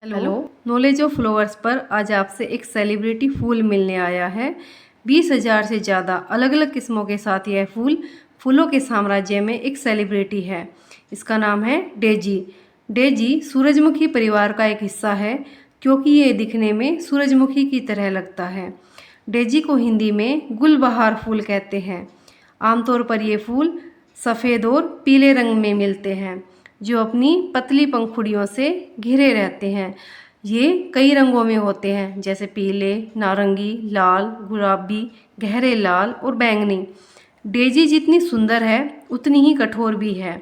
Hello. Knowledge of flowers पर आज आपसे एक सेलिब्रिटी फूल मिलने आया है। 20,000 से ज़्यादा अलग अलग किस्मों के साथ यह फूलों के साम्राज्य में एक सेलिब्रिटी है। इसका नाम है डेजी। डेजी सूरजमुखी परिवार का एक हिस्सा है क्योंकि ये दिखने में सूरजमुखी की तरह लगता है। डेजी को हिंदी में गुलबहार फूल कहते हैं। आमतौर पर ये फूल सफ़ेद और पीले रंग में मिलते हैं जो अपनी पतली पंखुड़ियों से घिरे रहते हैं। ये कई रंगों में होते हैं जैसे पीले, नारंगी, लाल, गुलाबी, गहरे लाल और बैंगनी। डेजी जितनी सुंदर है उतनी ही कठोर भी है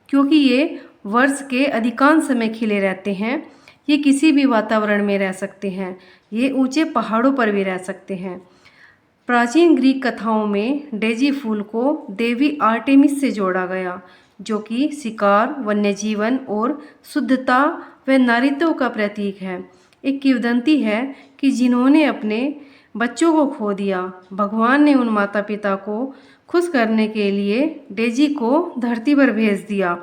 क्योंकि ये वर्ष के अधिकांश समय खिले रहते हैं। ये किसी भी वातावरण में रह सकते हैं। ये ऊंचे पहाड़ों पर भी रह सकते हैं। प्राचीन ग्रीक कथाओं में डेजी फूल को देवी आर्टेमिस से जोड़ा गया जो कि शिकार, वन्यजीवन और शुद्धता व नारीत्व का प्रतीक है। एक किंवदंती है कि जिन्होंने अपने बच्चों को खो दिया, भगवान ने उन माता पिता को खुश करने के लिए डेजी को धरती पर भेज दिया।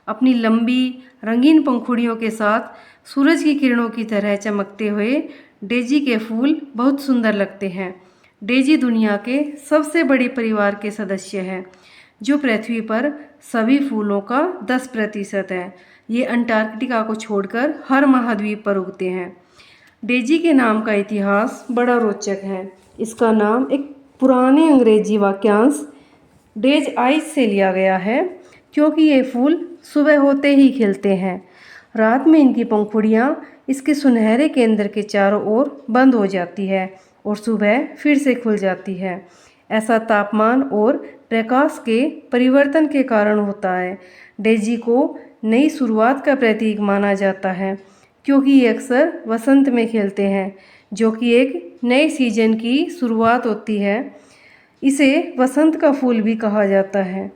अपनी लंबी रंगीन पंखुड़ियों के साथ सूरज की किरणों की तरह चमकते हुए डेजी के फूल बहुत सुंदर लगते हैं। डेजी दुनिया के सबसे बड़े परिवार के सदस्य हैं जो पृथ्वी पर सभी फूलों का 10% है। ये अंटार्कटिका को छोड़कर हर महाद्वीप पर उगते हैं। डेजी के नाम का इतिहास बड़ा रोचक है। इसका नाम एक पुराने अंग्रेजी वाक्यांश डेज आइज से लिया गया है क्योंकि ये फूल सुबह होते ही खिलते हैं। रात में इनकी पंखुड़ियाँ इसके सुनहरे केंद्र के चारों ओर बंद हो जाती है और सुबह फिर से खुल जाती है। ऐसा तापमान और प्रकाश के परिवर्तन के कारण होता है। डेजी को नई शुरुआत का प्रतीक माना जाता है क्योंकि ये अक्सर वसंत में खिलते हैं जो कि एक नए सीजन की शुरुआत होती है। इसे वसंत का फूल भी कहा जाता है।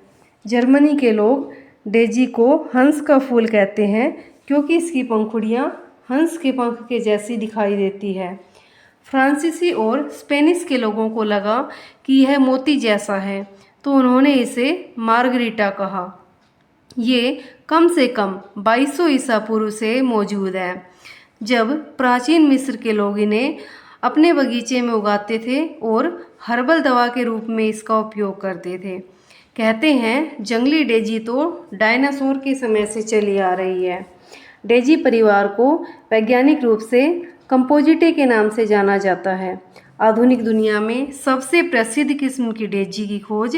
जर्मनी के लोग डेजी को हंस का फूल कहते हैं क्योंकि इसकी पंखुड़ियाँ हंस के पंख के जैसी दिखाई देती है। फ्रांसीसी और स्पेनिश के लोगों को लगा कि यह मोती जैसा है तो उन्होंने इसे मार्गरीटा कहा। ये कम से कम 2200 ईसा पूर्व से मौजूद है जब प्राचीन मिस्र के लोग इन्हें अपने बगीचे में उगाते थे और हर्बल दवा के रूप में इसका उपयोग करते थे। कहते हैं जंगली डेजी तो डायनासोर के समय से चली आ रही है। डेजी परिवार को वैज्ञानिक रूप से कंपोजिटे के नाम से जाना जाता है। आधुनिक दुनिया में सबसे प्रसिद्ध किस्म की डेजी की खोज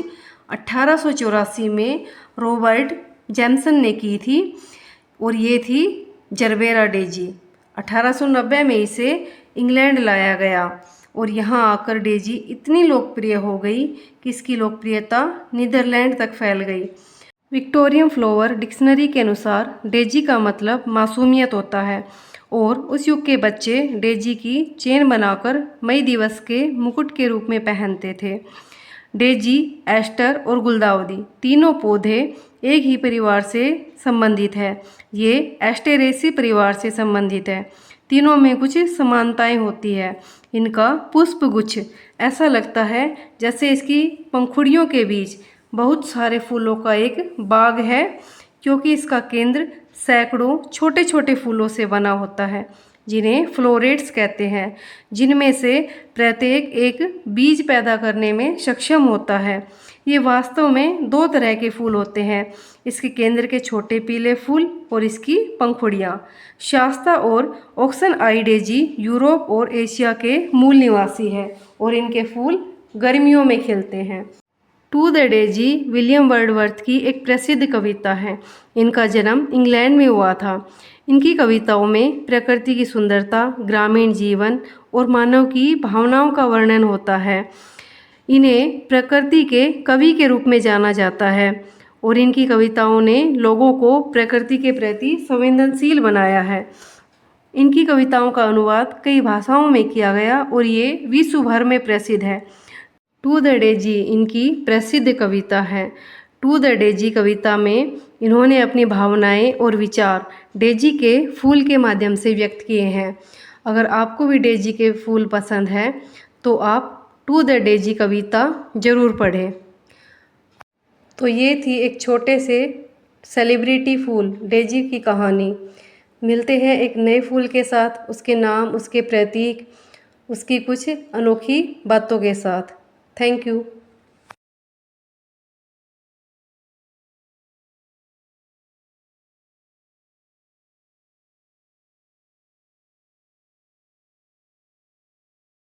1884 में रॉबर्ट जेम्सन ने की थी और ये थी जरबेरा डेजी। 1890 में इसे इंग्लैंड लाया गया और यहाँ आकर डेजी इतनी लोकप्रिय हो गई कि इसकी लोकप्रियता नीदरलैंड तक फैल गई। विक्टोरियन फ्लावर डिक्शनरी के अनुसार डेजी का मतलब मासूमियत होता है और उस युग के बच्चे डेजी की चेन बनाकर मई दिवस के मुकुट के रूप में पहनते थे। डेजी, एस्टर और गुलदाउदी तीनों पौधे एक ही परिवार से संबंधित है। ये एस्टेरेसी परिवार से संबंधित है। तीनों में कुछ समानताएं होती है। इनका पुष्प गुच्छ ऐसा लगता है जैसे इसकी पंखुड़ियों के बीच बहुत सारे फूलों का एक बाग है क्योंकि इसका केंद्र सैकड़ों छोटे छोटे फूलों से बना होता है जिन्हें फ्लोरेट्स कहते हैं, जिनमें से प्रत्येक एक बीज पैदा करने में सक्षम होता है। ये वास्तव में 2 तरह के फूल होते हैं, इसके केंद्र के छोटे पीले फूल और इसकी पंखुड़ियाँ। शास्ता और ऑक्सन आई डेजी यूरोप और एशिया के मूल निवासी है और इनके फूल गर्मियों में खिलते हैं। टू द डेजी विलियम वर्डवर्थ की एक प्रसिद्ध कविता है। इनका जन्म इंग्लैंड में हुआ था। इनकी कविताओं में प्रकृति की सुंदरता, ग्रामीण जीवन और मानव की भावनाओं का वर्णन होता है। इन्हें प्रकृति के कवि के रूप में जाना जाता है और इनकी कविताओं ने लोगों को प्रकृति के प्रति संवेदनशील बनाया है। इनकी कविताओं का अनुवाद कई भाषाओं में किया गया और ये विश्व भर में प्रसिद्ध है। टू द डेजी इनकी प्रसिद्ध कविता है। टू द डेजी कविता में इन्होंने अपनी भावनाएं और विचार डेजी के फूल के माध्यम से व्यक्त किए हैं। अगर आपको भी डेजी के फूल पसंद है तो आप टू द डेजी कविता ज़रूर पढ़ें। तो ये थी एक छोटे से सेलिब्रिटी फूल डेजी की कहानी। मिलते हैं एक नए फूल के साथ, उसके नाम, उसके प्रतीक, उसकी कुछ अनोखी बातों के साथ। Thank you.